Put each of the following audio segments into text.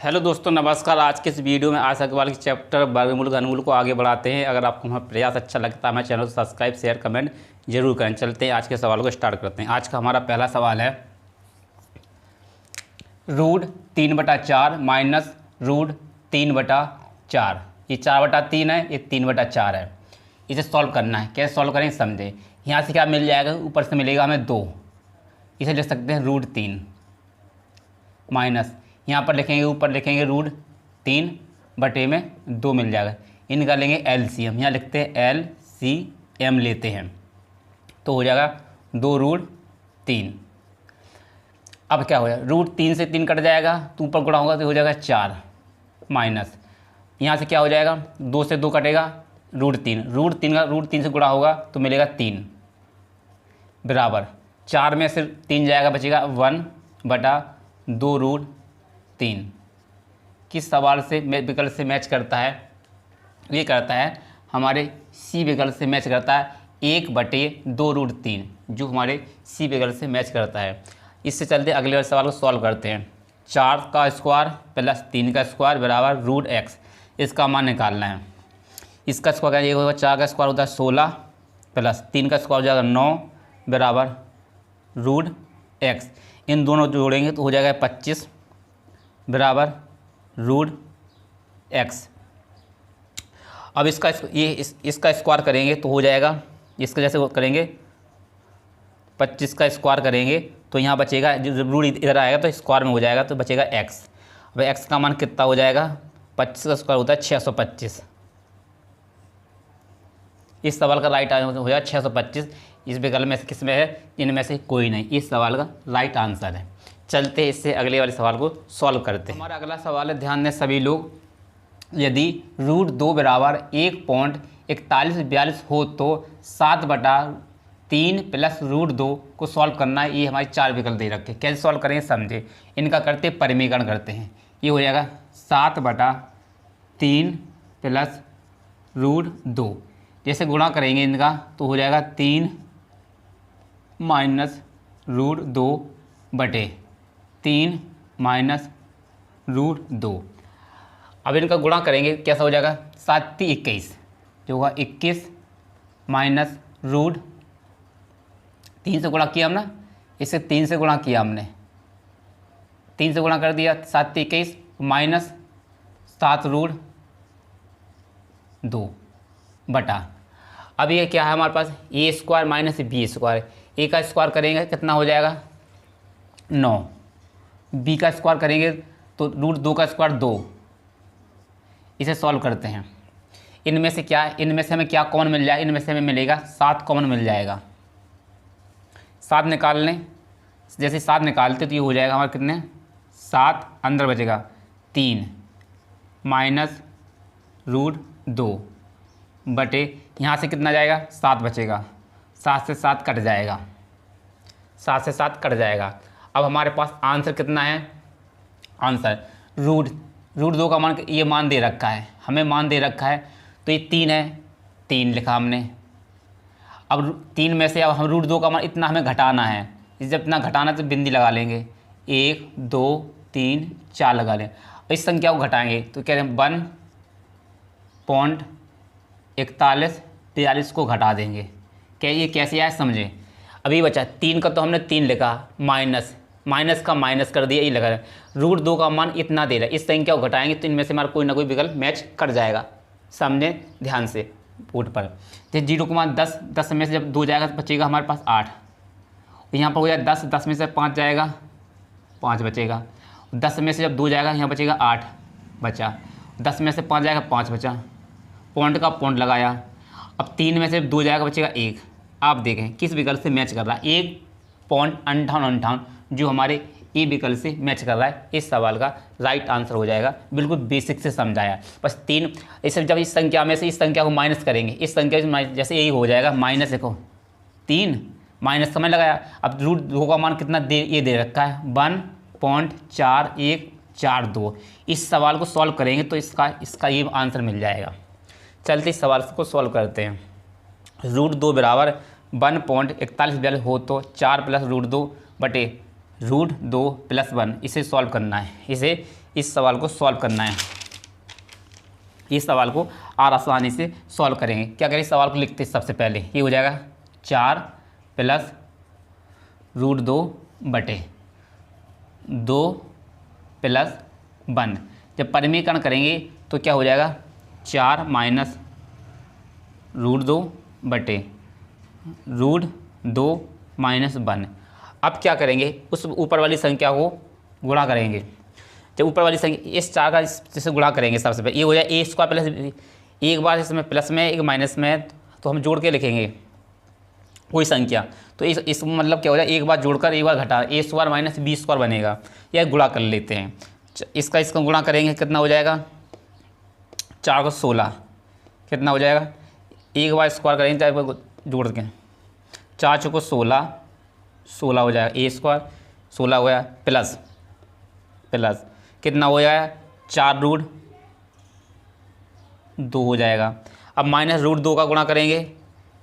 Hello दोस्तों, नमस्कार। आज के इस वीडियो में आशा के के चैप्टर वर्गमूल घनमूल को आगे बढ़ाते हैं। अगर आपको हमारा प्रयास अच्छा लगता है हमारे चैनल को सब्सक्राइब शेयर कमेंट जरूर करें। चलते हैं आज के सवाल को स्टार्ट करते हैं। आज का हमारा पहला सवाल है रूट 3/4 माइनस रूट 3/4। ये 4/3 है, ये 3/4 है। इसे सॉल्व करना है। कैसे सॉल्व करें समझे। यहाँ से क्या मिल जाएगा, ऊपर से मिलेगा हमें 2, इसे लिख सकते हैं रूट 3 माइनस यहाँ पर लिखेंगे, ऊपर लिखेंगे रूट 3/2 मिल जाएगा। इनका लेंगे एलसीएम, यहाँ लिखते हैं एलसीएम लेते हैं तो हो जाएगा 2 रूट 3। अब क्या हो जाएगा, रूट 3 से 3 कट जाएगा तो ऊपर गुणा होगा तो हो जाएगा 4 माइनस यहाँ से क्या हो जाएगा, 2 से 2 कटेगा रूट 3 का रूट 3 से गुणा होगा तो मिलेगा 3 बराबर 4 में से 3 जाएगा, बचेगा 1/2 रूट 3। किस सवाल से विकल्प से मैच करता है, ये करता है हमारे सी विकल्प से मैच करता है 1/2 रूट 3 जो हमारे सी विकल्प से मैच करता है। इससे चलते अगले वाले सवाल को सॉल्व करते हैं। 4 का स्क्वायर प्लस 3 का स्क्वायर बराबर रूट x, इसका मान निकालना है। इसका स्क्वायर ये होगा, 4 का स्क्वायर होता है 16 प्लस 3 का स्क्वायर हो जाएगा 9 बराबर रूट x। इन दोनों जोड़ेंगे तो हो जाएगा 25 बराबर रूट x। अब इसका स्क्वायर करेंगे तो हो जाएगा, इसका जैसे करेंगे 25 का स्क्वायर करेंगे तो यहाँ बचेगा, जब रूट इधर आएगा तो स्क्वायर में हो जाएगा तो बचेगा x। अब x का मान कितना हो जाएगा, 25 का स्क्वायर होता है 625। इस सवाल का राइट आंसर हो जाएगा 625। इस विकल्प में से किस में है, इनमें से कोई नहीं, इस सवाल का राइट आंसर है। चलते इससे अगले वाले सवाल को सॉल्व करते हैं। हमारा अगला सवाल है, ध्यान दें सभी लोग, यदि रूट 2 बराबर 1.4142 हो तो 7/3 प्लस रूट 2 को सॉल्व करना है। ये हमारे 4 विकल्प दे रखे। कैसे सॉल्व करेंगे समझे। इनका करते परिमीकरण करते हैं। ये हो जाएगा 7/3 प्लस रूट 2। जैसे गुणा करेंगे इनका तो हो जाएगा 3 माइनस रूट 2/3 माइनस रूट 2। अब इनका गुणा करेंगे कैसा हो जाएगा, 7 × 21 जो होगा 21 माइनस रूट 3 से गुणा किया हमने, इसे 3 से गुणा किया हमने, 3 से गुणा कर दिया 7 × 21 माइनस 7 रूट 2 बटा। अब ये क्या है हमारे पास, ए स्क्वायर माइनस बी स्क्वायर। ए का स्क्वायर करेंगे कितना हो जाएगा 9, बी का स्क्वायर करेंगे तो रूट 2 का स्क्वायर 2। इसे सॉल्व करते हैं। इनमें से क्या, इनमें से हमें क्या कॉमन मिल जाएगा, इनमें से हमें मिलेगा 7 कॉमन मिल जाएगा। 7 निकाल लें, जैसे 7 निकालते तो ये हो जाएगा हमारे कितने, 7 अंदर बचेगा 3 माइनस रूट 2 बटे यहाँ से कितना जाएगा 7 बचेगा, 7 से 7 कट जाएगा, 7 से 7 कट जाएगा। अब हमारे पास आंसर कितना है, आंसर रूट 2 का मान, ये मान दे रखा है हमें, मान दे रखा है तो ये 3 है, 3 लिखा हमने। अब 3 में से अब हम रूट 2 का मान इतना हमें घटाना है, जब इतना घटाना तो बिंदी लगा लेंगे, 1 2 3 4 लगा लें। इस संख्या को घटाएंगे तो कह रहे हैं 1.4142 को घटा देंगे। क्या ये कैसे आया समझें। अभी बचा 3 का तो हमने 3 लिखा, माइनस का माइनस कर दिया, ये लगा रूट 2 का मान इतना दे रहा है। इस संख्या को घटाएंगे तो इनमें से हमारा कोई ना कोई विकल्प मैच कर जाएगा। समझें ध्यान से बोर्ड पर। जैसे 0 का मान 10, 10 में से जब 2 जाएगा तो बचेगा हमारे पास 8। यहाँ पर हो जाएगा 10, 10 में से 5 जाएगा 5 बचेगा। 10 में से जब 2 जाएगा यहाँ बचेगा 8 बचा। 10 में से 5 जाएगा 5 बचा। पॉइंट का पॉइंट लगाया। अब 3 में से 2 जाएगा बचेगा 1। आप देखें किस विकल्प से मैच कर रहा है, 1.58 जो हमारे ए विकल्प से मैच कर रहा है। इस सवाल का राइट आंसर हो जाएगा। बिल्कुल बेसिक से समझाया, बस 3। इसे जब इस संख्या में से इस संख्या को माइनस करेंगे, इस संख्या से जैसे यही हो जाएगा माइनस, देखो 3 माइनस समझ लगाया। अब रूट 2 का मान कितना दे, ये दे रखा है 1.4142। इस सवाल को सॉल्व करेंगे तो इसका ये आंसर मिल जाएगा। चलते इस सवाल को सॉल्व करते हैं। रूट 2 बराबर 1.4142 हो तो 4 प्लस रूट 2 बटे रूट 2 प्लस 1, इसे सॉल्व करना है। इसे इस सवाल को सॉल्व करना है। इस सवाल को और आसानी से सॉल्व करेंगे। क्या करें, इस सवाल को लिखते हैं। सबसे पहले ये हो जाएगा 4 प्लस √2 प्लस 1। जब परिमीकरण करेंगे तो क्या हो जाएगा, 4 माइनस √2 माइनस 1। अब क्या करेंगे, उस ऊपर वाली संख्या को गुणा करेंगे। जब ऊपर वाली संख्या इस 4 का जैसे गुणा करेंगे, सबसे पहले ये हो जाए a² प्लस, एक बार इसमें प्लस में एक माइनस में, तो हम जोड़ के लिखेंगे कोई संख्या। तो इस मतलब क्या हो जाए, एक बार जोड़कर एक बार घटा, a² माइनस b² बनेगा। या गुणा कर लेते हैं, इसका गुणा करेंगे, कितना हो जाएगा, 4 को 16, कितना हो जाएगा, एक बार स्क्वायर करेंगे चाहे जोड़ के, 4 चौको 16 हो जाएगा, a² 16 हो गया, प्लस कितना हो जाएगा, 4√2 हो जाएगा। अब माइनस √2 का गुणा करेंगे,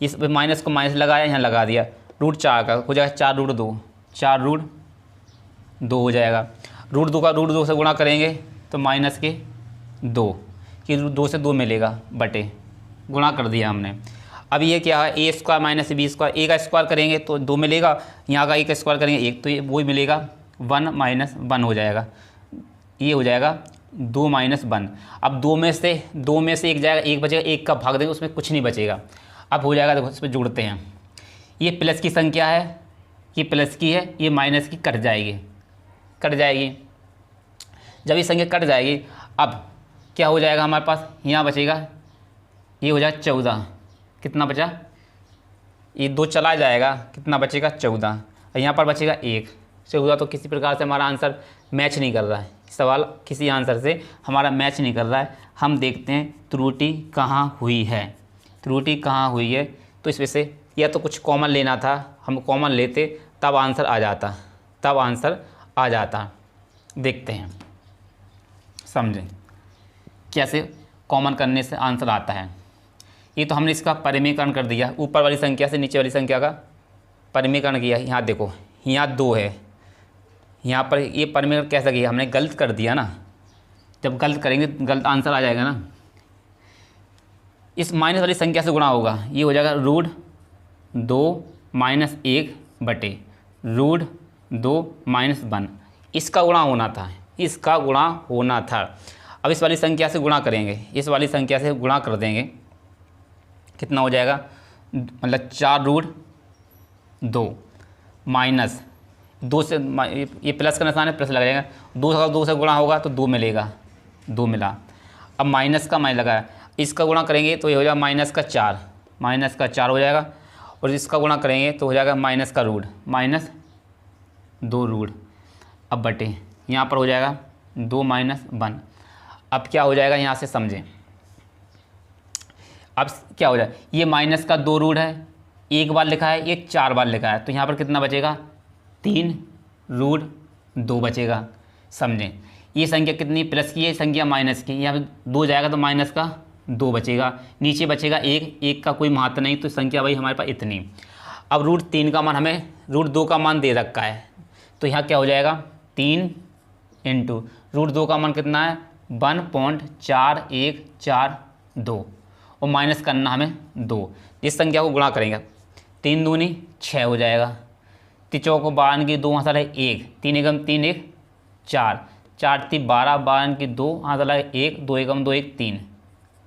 इस माइनस को माइनस लगाया, यहाँ लगा दिया, √4 का हो जाएगा 4√2 हो जाएगा। √2 का √2 से गुणा करेंगे तो माइनस के 2, कि 2 से 2 मिलेगा, बटे गुणा कर दिया हमने। अब ये क्या है, a² माइनस b², a का स्क्वायर करेंगे तो 2 मिलेगा, यहाँ का 1 का स्क्वायर करेंगे 1, तो ये वही मिलेगा, 1 माइनस 1 हो जाएगा। ये हो जाएगा 2 माइनस 1। अब 2 में से 1 जाएगा, 1 बचेगा, 1 का भाग देंगे, उसमें कुछ नहीं बचेगा। अब हो जाएगा, देखो इस पर जोड़ते हैं, ये प्लस की संख्या है, ये प्लस की है, ये माइनस की कट जाएगी। जब ये संख्या कट जाएगी, अब क्या हो जाएगा हमारे पास, यहाँ बचेगा, ये हो जाएगा 14, कितना बचा, ये 2 चला जाएगा, कितना बचेगा 14, और यहाँ पर बचेगा 1। 14 तो किसी प्रकार से हमारा आंसर मैच नहीं कर रहा है, सवाल किसी आंसर से हमारा मैच नहीं कर रहा है। हम देखते हैं त्रुटि कहाँ हुई है, तो इस वजह से या तो कुछ कॉमन लेना था, हम कॉमन लेते तब आंसर आ जाता। देखते हैं, समझें कैसे कॉमन करने से आंसर आता है। ये तो हमने इसका परिमीकरण कर दिया, ऊपर वाली संख्या से नीचे वाली संख्या का परिमीकरण किया। यहाँ देखो, यहाँ 2 है, यहाँ पर ये परिमीकरण कैसा किया, हमने गलत कर दिया ना। जब गलत करेंगे गलत आंसर आ जाएगा ना। इस माइनस वाली संख्या से गुणा होगा, ये हो जाएगा √2 माइनस 1 बटे √2 माइनस 1। इसका गुणा होना था, अब इस वाली संख्या से गुणा करेंगे, इस वाली संख्या से गुणा कर देंगे, कितना हो जाएगा, मतलब 4√2 माइनस 2 से, ये प्लस का निशान है, प्लस लग जाएगा, 2 से गुणा होगा तो 2 मिलेगा, 2 मिला। अब माइनस का माइनस लगाया, इसका गुणा करेंगे तो ये हो जाएगा -4 हो जाएगा, और इसका गुणा करेंगे तो हो जाएगा -2 अब बटे यहाँ पर हो जाएगा 2 माइनस 1। अब क्या हो जाएगा, यहाँ से समझें, अब क्या हो जाए, ये माइनस का 2 रूट है, एक बार लिखा है, ये 4 बार लिखा है, तो यहाँ पर कितना बचेगा, 3√2 बचेगा। समझें, ये संख्या कितनी प्लस की है, संख्या माइनस की, यहाँ पर 2 जाएगा तो माइनस का 2 बचेगा, नीचे बचेगा 1 का कोई महत्व नहीं, तो संख्या भाई हमारे पास इतनी। अब √3 का मान हमें √2 का मान दे रखा है, तो यहाँ क्या हो जाएगा, 3 इंटू √2 का मान कितना है, 1.4142, और माइनस करना हमें 2। इस संख्या को गुणा करेंगे, 3 दूनी 6 हो जाएगा, 3 चौको 12 की 2 हाथ लगे 1, 3 एकम 3 1 4, 4 3 12, 12 की 2 हाथ लगे 1, 2 एकम 2 1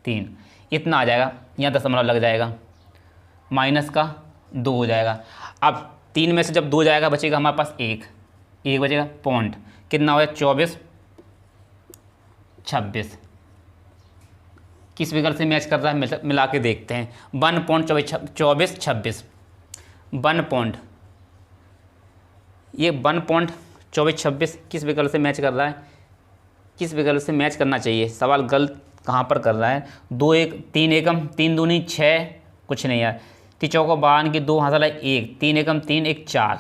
3, इतना आ जाएगा। यहाँ दशमलव लग जाएगा, माइनस का 2 हो जाएगा। अब 3 में से जब 2 जाएगा बचेगा हमारे पास 1 बचेगा, पॉइंट कितना हो जाएगा, 24 26। किस विकल्प से मैच कर रहा है, मिला के देखते हैं। 1.24 26 1 पॉइंट, ये 1.24 26 किस विकल्प से मैच कर रहा है, किस विकल्प से मैच करना चाहिए, सवाल गलत कहाँ पर कर रहा है। 2 1 3 एकम 3 दूनी 6, कुछ नहीं है, 3 चौको 12 की 2 हाथ लगे 1, 3 एकम 3 1 4,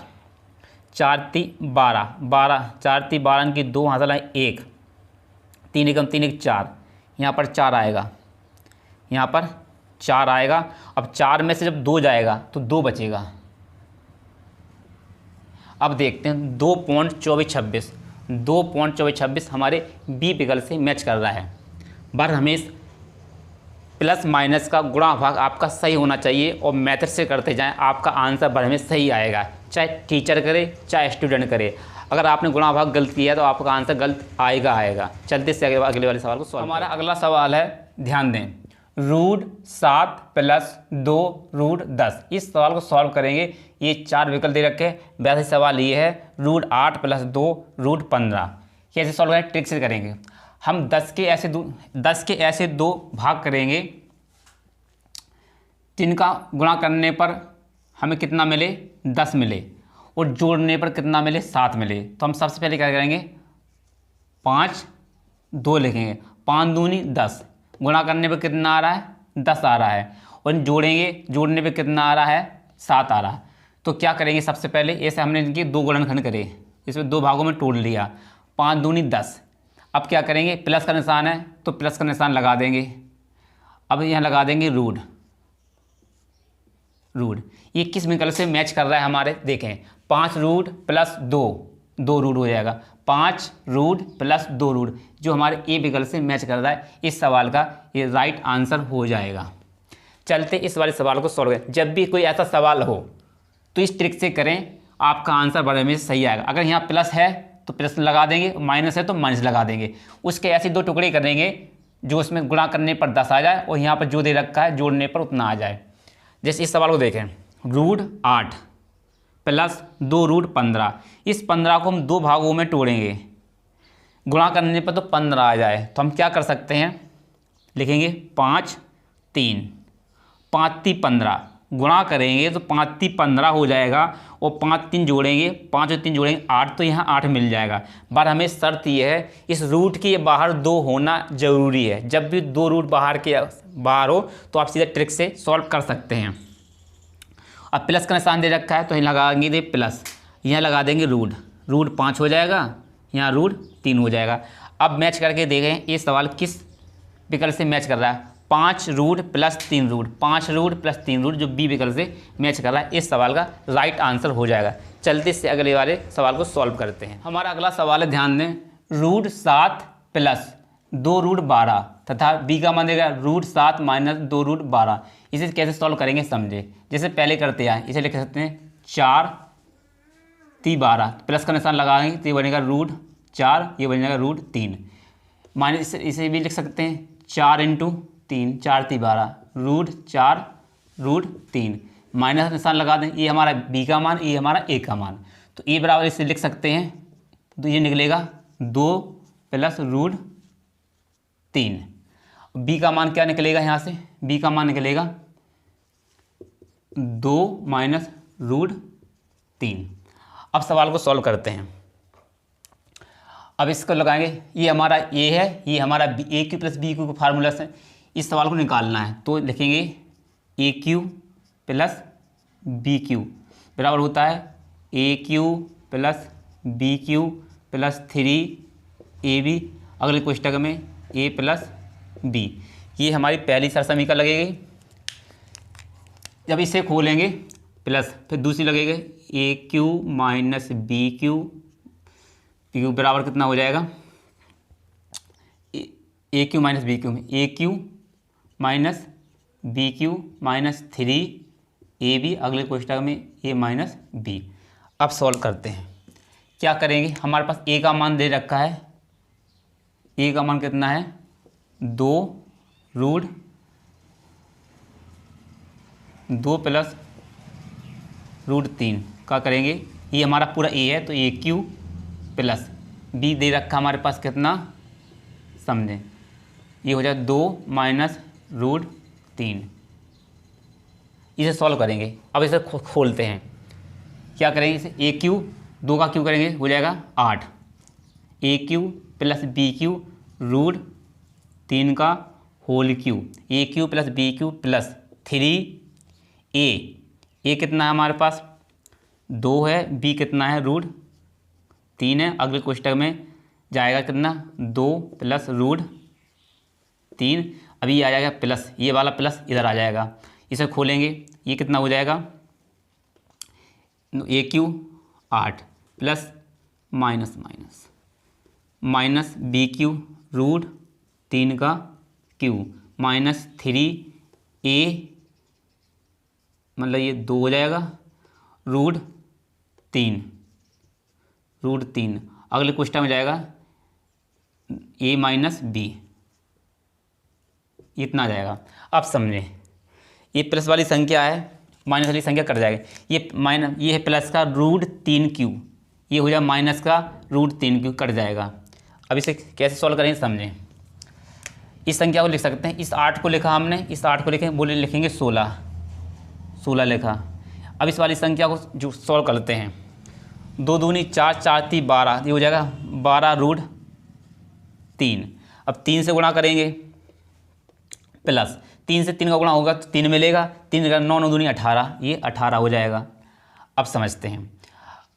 4 3 12 12, 4 3 12 की 2 हाथ लगे 1, 3 एकम 3 1 4, यहाँ पर 4 आएगा, यहाँ पर 4 आएगा। अब 4 में से जब 2 जाएगा तो 2 बचेगा। अब देखते हैं 2.24 26, 2.2426 हमारे बी विकल्प से मैच कर रहा है। बार हमें प्लस माइनस का गुणा भाग आपका सही होना चाहिए और मेथड से करते जाएं, आपका आंसर बार में सही आएगा, चाहे टीचर करे चाहे स्टूडेंट करे। अगर आपने गुणा भाग गलत किया तो आपका आंसर गलत आएगा। चलते से अगले वाले सवाल को सॉल्व। हमारा अगला सवाल है, ध्यान दें, √7 + 2√10। इस सवाल को सॉल्व करेंगे। ये 4 विकल्प दे रखे हैं। वैसे सवाल ये है √8 + 2√15। कैसे सॉल्व करेंगे? ट्रिक से करेंगे। हम 10 के ऐसे दो भाग करेंगे जिनका गुणा करने पर हमें कितना मिले? 10 मिले, और जोड़ने पर कितना मिले? 7 मिले। तो हम सबसे पहले क्या करेंगे? 5 2 लिखेंगे, 5 दूनी 10, गुणा करने पर कितना आ रहा है? 10 आ रहा है, और जोड़ेंगे, जोड़ने पर कितना आ रहा है? 7 आ रहा है। तो क्या करेंगे? सबसे पहले ऐसे हमने इनके 2 गुणनखंड करे, इसमें 2 भागों में तोड़ लिया, 5 दूनी 10। अब क्या करेंगे? प्लस का निशान है तो प्लस का निशान लगा देंगे। अब यहाँ लगा देंगे रूट। ये किस विकल्प से मैच कर रहा है हमारे? देखें, 5 + 2 रूट हो जाएगा। 5 + 2 रूट जो हमारे ए विकल्प से मैच कर रहा है। इस सवाल का ये राइट आंसर हो जाएगा। चलते इस वाले सवाल को सॉल्व करें। जब भी कोई ऐसा सवाल हो तो इस ट्रिक से करें, आपका आंसर बड़े में सही आएगा। अगर यहाँ प्लस है तो प्लस लगा देंगे, माइनस है तो माइनस लगा देंगे। उसके ऐसे 2 टुकड़े करेंगे जो उसमें गुणा करने पर 10 आ जाए और यहाँ पर जो दे रखा है जोड़ने पर उतना आ जाए। जैसे इस सवाल को देखें, √8 + 2√15। इस 15 को हम 2 भागों में तोड़ेंगे, गुणा करने पर तो 15 आ जाए। तो हम क्या कर सकते हैं? लिखेंगे 5 3, 5 3 15, गुणा करेंगे तो 5 3 15 हो जाएगा, और 5 3 जोड़ेंगे, 5 और 3 जोड़ेंगे 8, तो यहाँ 8 मिल जाएगा। बार हमें शर्त यह है इस रूट के बाहर 2 होना जरूरी है। जब भी 2 रूट बाहर हो तो आप सीधे ट्रिक से सॉल्व कर सकते हैं। अब प्लस का निशान दे रखा है तो यहाँ लगाएंगे प्लस, यहाँ लगा देंगे रूट 5 हो जाएगा, यहाँ √3 हो जाएगा। अब मैच करके देखें ये सवाल किस विकल्प से मैच कर रहा है? 5 रूट + 3 रूट, 5 रूट + 3 रूट जो बी विकल्प से मैच कर रहा है। इस सवाल का राइट आंसर हो जाएगा। चलते से अगले वाले सवाल को सॉल्व करते हैं। हमारा अगला सवाल है, ध्यान दें, √7 + 2√12 तथा बी का मान देगा √7 - 2√12। इसे कैसे सॉल्व करेंगे समझे। जैसे पहले करते हैं, इसे लिख सकते हैं 4 3 12, प्लस का निशान लगाएंगे तो ये बनेगा √4, ये बन जाएगा √3। माइनस इसे भी लिख सकते हैं 4 × 3, 4 3 12, √4 √3, माइनस का निशान लगा दें। ये हमारा बी का मान, ये हमारा ए का मान, तो ए बराबर इसे लिख सकते हैं, तो ये निकलेगा 2 + √3। बी का मान क्या निकलेगा? यहाँ से बी का मान निकलेगा 2 - √3। अब सवाल को सॉल्व करते हैं। अब इसको लगाएंगे, ये हमारा ए है, ये हमारा AQ + BQ का फार्मूला है। इस सवाल को निकालना है तो लिखेंगे AQ + BQ बराबर होता है AQ + BQ + 3AB, अगले कोष्टक में A + B। ये हमारी पहली सरसमीकरण लगेगी। जब इसे खोलेंगे प्लस, फिर दूसरी लगेगी AQ - BQ, PQ बराबर कितना हो जाएगा? AQ - BQ में AQ - BQ - 3AB, अगले कोष्टक में A - B। अब सॉल्व करते हैं। क्या करेंगे? हमारे पास A का मान दे रखा है, A का मान कितना है? 2 √2 + √3 का करेंगे। ये हमारा पूरा A है तो AQ + B दे रखा हमारे पास कितना समझें, ये हो जाए 2 - √3। इसे सॉल्व करेंगे। अब इसे खोलते हैं। क्या करेंगे? इसे AQ 2 का क्यू करेंगे, हो जाएगा 8, AQ + BQ √3 का whole Q, AQ + BQ + 3A कितना है हमारे पास? 2 है, B कितना है? √3 है। अगले कोष्टक में जाएगा कितना? 2 + √3। अभी ये आ जाएगा प्लस, ये वाला प्लस इधर आ जाएगा। इसे खोलेंगे, ये कितना हो जाएगा? AQ 8 + minus, minus B cube root 3 का क्यू माइनस 3a मतलब ये 2 हो जाएगा रूट 3 अगले क्वेश्चन में जाएगा a माइनस बी, इतना आ जाएगा। अब समझें, ये प्लस वाली संख्या है, माइनस वाली संख्या कट जाएगी। ये है प्लस का रूट 3q, ये हो जाएगा माइनस का रूट 3q, कट जाएगा। अब इसे कैसे सॉल्व करेंगे समझें। इस संख्या को लिख सकते हैं, इस 8 को लिखा हमने, इस 8 को बोले लिखेंगे 16 लिखा। अब इस वाली संख्या को जो सॉल्व करते हैं, 2 दूनी 4, 4 3 12, ये हो जाएगा 12 रूट 3। अब 3 से गुणा करेंगे प्लस 3 से 3 का गुणा होगा तो 3 मिलेगा, 3 का 9 9 दूनी 18, ये 18 हो जाएगा। अब समझते हैं,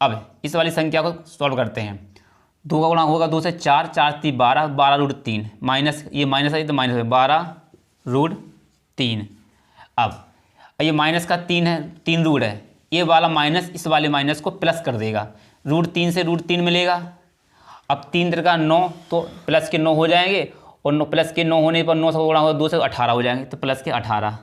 अब इस वाली संख्या को सॉल्व करते हैं। 2 का गुणा होगा 2 से 4, 4 3 12, 12 रूट 3 माइनस, ये माइनस है तो माइनस है 12 रूट 3। अब ये माइनस का 3 है, 3 रूट है, ये वाला माइनस इस वाले माइनस को प्लस कर देगा, रूट 3 से रूट 3 मिलेगा। अब 3 3 का 9, तो प्लस के 9 हो जाएंगे, और 9 प्लस के 9 होने पर 9 से गुणा होगा 2 से 18 हो जाएंगे, तो प्लस के 18।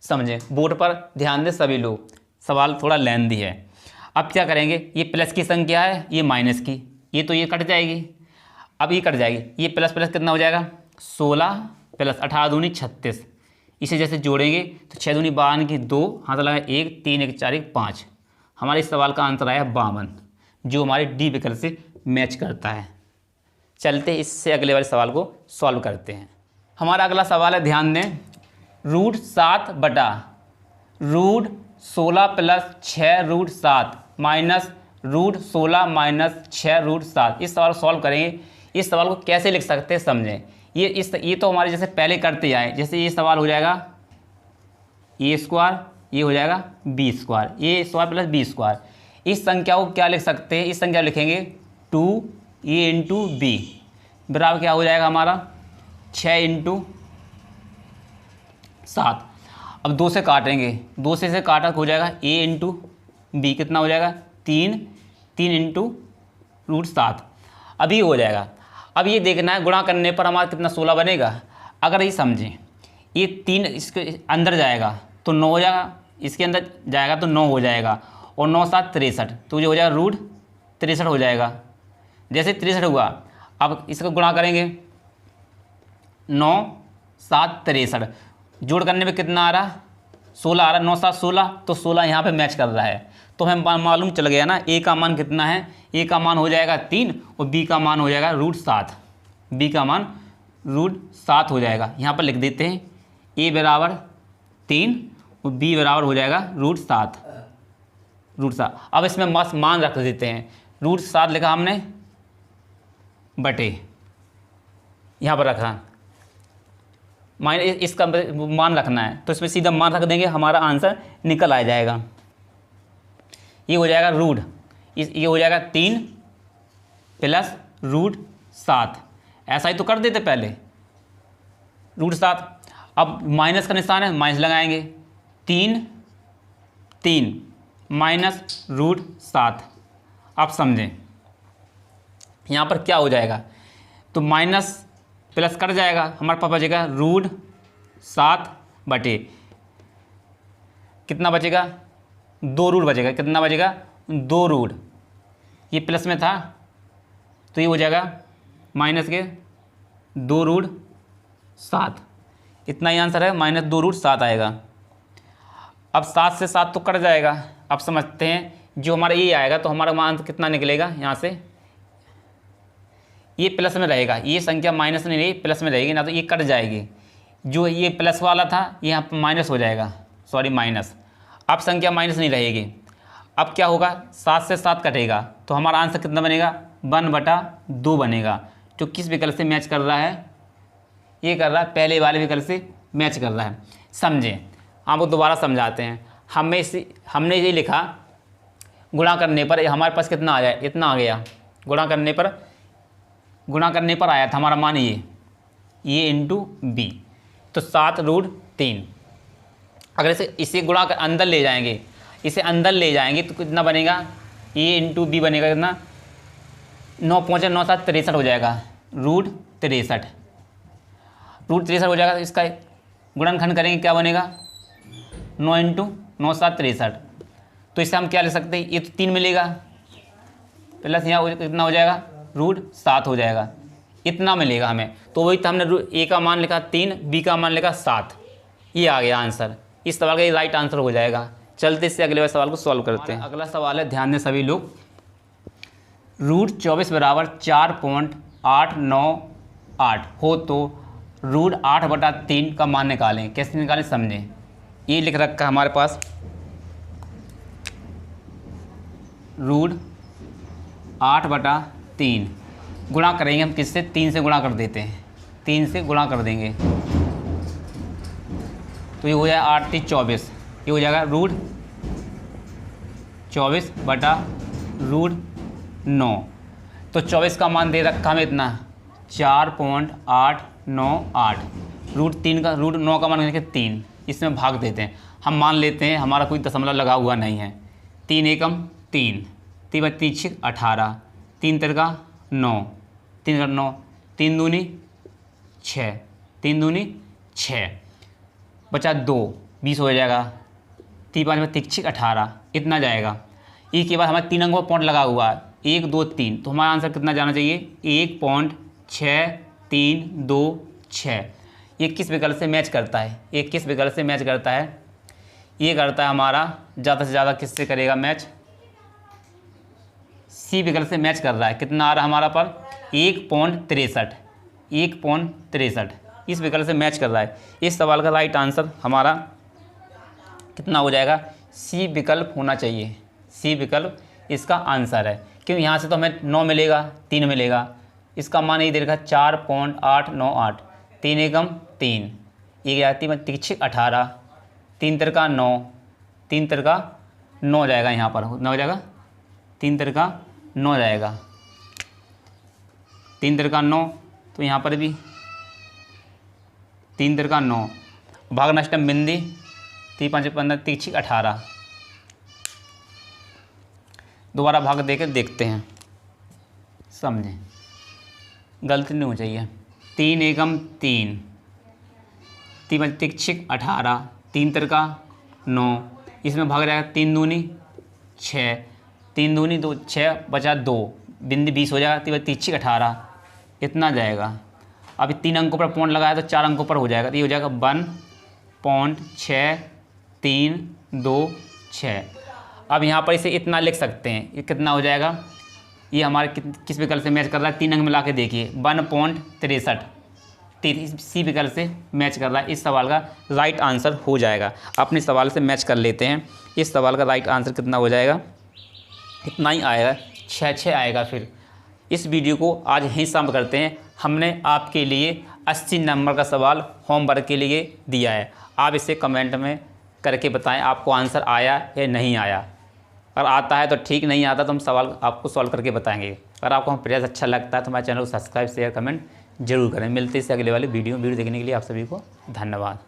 समझे, बोर्ड पर ध्यान दें सभी लोग, सवाल थोड़ा लेंथी है। अब क्या करेंगे, ये प्लस की संख्या है, ये माइनस की, ये तो ये कट जाएगी। अब ये कट जाएगी, ये प्लस प्लस कितना हो जाएगा 16 प्लस 18 दूनी 36। इसे जैसे जोड़ेंगे तो 6 दूनी 12 की 2, हाथ लगा 1 3 1 4 1 5। हमारे इस सवाल का आंसर आया 52, जो हमारे डी विकल्प से मैच करता है। चलते इससे अगले वाले सवाल को सॉल्व करते हैं। हमारा अगला सवाल है, ध्यान दें, रूट 7 बटा root 16 plus 6 root 7 minus root 16 minus 6 root 7। इस सवाल को सॉल्व करेंगे। इस सवाल को कैसे लिख सकते हैं समझें। ये तो हमारे जैसे पहले करते आए, जैसे ये सवाल हो जाएगा ए स्क्वायर, ये हो जाएगा बी स्क्वायर, ए स्क्वायर प्लस बी स्क्वायर। इस संख्या को क्या लिख सकते हैं, इस संख्या लिखेंगे 2a इंटू बी बराबर क्या हो जाएगा हमारा 6 इंटू 7। अब 2 से काटेंगे, 2 से काटा हो जाएगा a इंटू बी, कितना हो जाएगा 3 इंटू रूट 7। अभी हो जाएगा। अब ये देखना है गुणा करने पर हमारा कितना 16 बनेगा। अगर ये समझें, ये 3 इसके अंदर जाएगा तो 9 हो जाएगा, इसके अंदर जाएगा तो 9 हो जाएगा, और 9 7 63, तो ये हो जाएगा रूट 63 हो जाएगा। जैसे 63 हुआ, अब इसका गुणा करेंगे 9 7 63, जोड़ करने पे कितना आ रहा 16 आ रहा, 9 7 16, तो 16 यहाँ पे मैच कर रहा है। तो हमें मालूम चल गया ना ए का मान कितना है, ए का मान हो जाएगा 3 और बी का मान हो जाएगा रूट 7। बी का मान रूट 7 हो जाएगा। यहाँ पर लिख देते हैं ए बराबर 3 और बी बराबर हो जाएगा रूट 7। अब इसमें मस्त मान रख देते हैं, रूट 7 लिखा हमने बटे, यहाँ पर रखा इसका मान रखना है, तो इसमें सीधा मान रख देंगे, हमारा आंसर निकल आ जाएगा। ये हो जाएगा रूट, ये हो जाएगा 3 प्लस रूट 7, ऐसा ही तो कर देते पहले रूट 7। अब माइनस का निशान है, माइनस लगाएंगे 3 माइनस रूट 7। आप समझें यहाँ पर क्या हो जाएगा, तो माइनस प्लस कट जाएगा, हमारे पास बचेगा रूट 7 बटे कितना बचेगा 2 रूट बचेगा, कितना बचेगा 2 रूट, ये प्लस में था तो ये हो जाएगा माइनस के 2 रूट 7, इतना ही आंसर है, माइनस 2 रूट 7 आएगा। अब 7 से 7 तो कट जाएगा। अब समझते हैं जो हमारा ये आएगा तो हमारा आंसर कितना निकलेगा, यहाँ से ये प्लस में रहेगा, ये संख्या माइनस नहीं रहेगी, प्लस में रहेगी ना, तो ये कट जाएगी। जो ये प्लस वाला था यहाँ पर माइनस हो जाएगा, सॉरी माइनस। अब संख्या माइनस नहीं रहेगी। अब क्या होगा, 7 से 7 कटेगा तो हमारा आंसर कितना बनेगा 1/2 बनेगा, जो किस विकल्प से मैच कर रहा है, ये कर रहा है पहले वाले विकल्प से मैच कर रहा है। समझें, आपको दोबारा समझाते हैं। हमने ये लिखा गुणा करने पर हमारे पास कितना आ जाए, इतना आ गया। गुणा करने पर आया था हमारा मान ये इंटू बी, तो 7 रूट 3। अगर इसे गुणा कर अंदर ले जाएंगे, इसे अंदर ले जाएंगे तो कितना बनेगा, ए इंटू बी बनेगा कितना 9 5 9 7 63 हो जाएगा, रूट 63। रूट 63 हो जाएगा तो इसका गुणनखंड करेंगे, क्या बनेगा 9 × 9 7 63। तो इससे हम क्या ले सकते हैं, ये तो 3 मिलेगा प्लस यहाँ कितना हो जाएगा रूट 7 हो जाएगा, इतना मिलेगा हमें। तो वही तो हमने ए का मान लिखा 3, बी का मान लिखा 7, ये आ गया आंसर। इस सवाल का ये राइट आंसर हो जाएगा। चलते इससे अगले सवाल को सॉल्व करते हैं। अगला सवाल है, ध्यान दें सभी लोग, रूट 24 बराबर 4.898 हो तो रूट 8/3 का मान निकालें। कैसे निकालें समझें। ये लिख रखा है हमारे पास, रूट 8/3 गुणा करेंगे हम किससे, 3 से गुणा कर देते हैं, 3 से गुणा कर देंगे तो ये हो जाएगा 8 × 24, ये हो जाएगा रूट 24/√9। तो 24 का मान दे रखा हमें इतना 4.898, रूट 3 का रूट 9 का मान देखें 3, इसमें भाग देते हैं। हम मान लेते हैं हमारा कोई दशमलव लगा हुआ नहीं है। 3 एकम 3, 3 × 3 = 18, 3 × 3 = 9, 3 × 9, 3 दूनी 6, 3 दूनी 6, बचा 2, 20 हो जाएगा। 3 × 5 = 3 = 18, इतना जाएगा। ई के बाद हमारे 3 अंकों पर पॉइंट लगा हुआ है, 1 2 3, तो हमारा आंसर कितना जाना चाहिए 1.6326। ये किस विकल्प से मैच करता है, ये किस विकल्प से मैच करता है, ये करता है हमारा ज़्यादा से ज़्यादा किससे करेगा मैच, सी विकल्प से मैच कर रहा है। कितना आ रहा है हमारा पर 1.63, इस विकल्प से मैच कर रहा है। इस सवाल का राइट आंसर हमारा कितना हो जाएगा, सी विकल्प होना चाहिए। सी विकल्प इसका आंसर है, क्योंकि यहाँ से तो हमें 9 मिलेगा, 3 मिलेगा, इसका मान ये दे रखा 4.898, 3 एकम 3, 1 3 × 3 = 18, 3 × 3 = 9, 3 × 3 = 9 जाएगा, यहाँ पर 9 हो जाएगा, 3 × 3 = 9 जाएगा, 3 × 3 = 9, तो यहाँ पर भी 3 × 3 = 9, भाग नष्टम बिंदी, 3 × 5 = 15, 3 × 6 = 18। दोबारा भाग देकर देखते हैं, समझें, गलती नहीं हो चाहिए। 3 एकम 3, 3 × 3 = 18, 3 × 3 = 9, इसमें भाग रहेगा 3 दूनी 6, 3 दूनी 2 6, बचा 2, बिंदी 20 हो जाएगा, 3 × 3 = 18, इतना जाएगा। अभी 3 अंकों पर पॉइंट लगाया तो 4 अंकों पर हो जाएगा, तो ये हो जाएगा 1.6326। अब यहाँ पर इसे इतना लिख सकते हैं, ये कितना हो जाएगा, ये हमारे किस विकल्प से मैच कर रहा है, 3 अंक मिला के देखिए 1.63, सी विकल्प से मैच कर रहा है। इस सवाल का राइट आंसर हो जाएगा। अपने सवाल से मैच कर लेते हैं। इस सवाल का राइट आंसर कितना हो जाएगा, इतना ही आएगा, 6 आएगा। फिर इस वीडियो को आज यहीं समाप्त करते हैं। हमने आपके लिए 80 नंबर का सवाल होमवर्क के लिए दिया है। आप इसे कमेंट में करके बताएं आपको आंसर आया या नहीं आया। अगर आता है तो ठीक, नहीं आता तो हम सवाल आपको सॉल्व करके बताएंगे। अगर आपको हम प्रयास अच्छा लगता है तो हमारे चैनल को सब्सक्राइब शेयर कमेंट जरूर करें। मिलते हैं इससे अगले वाले वीडियो देखने के लिए आप सभी को धन्यवाद।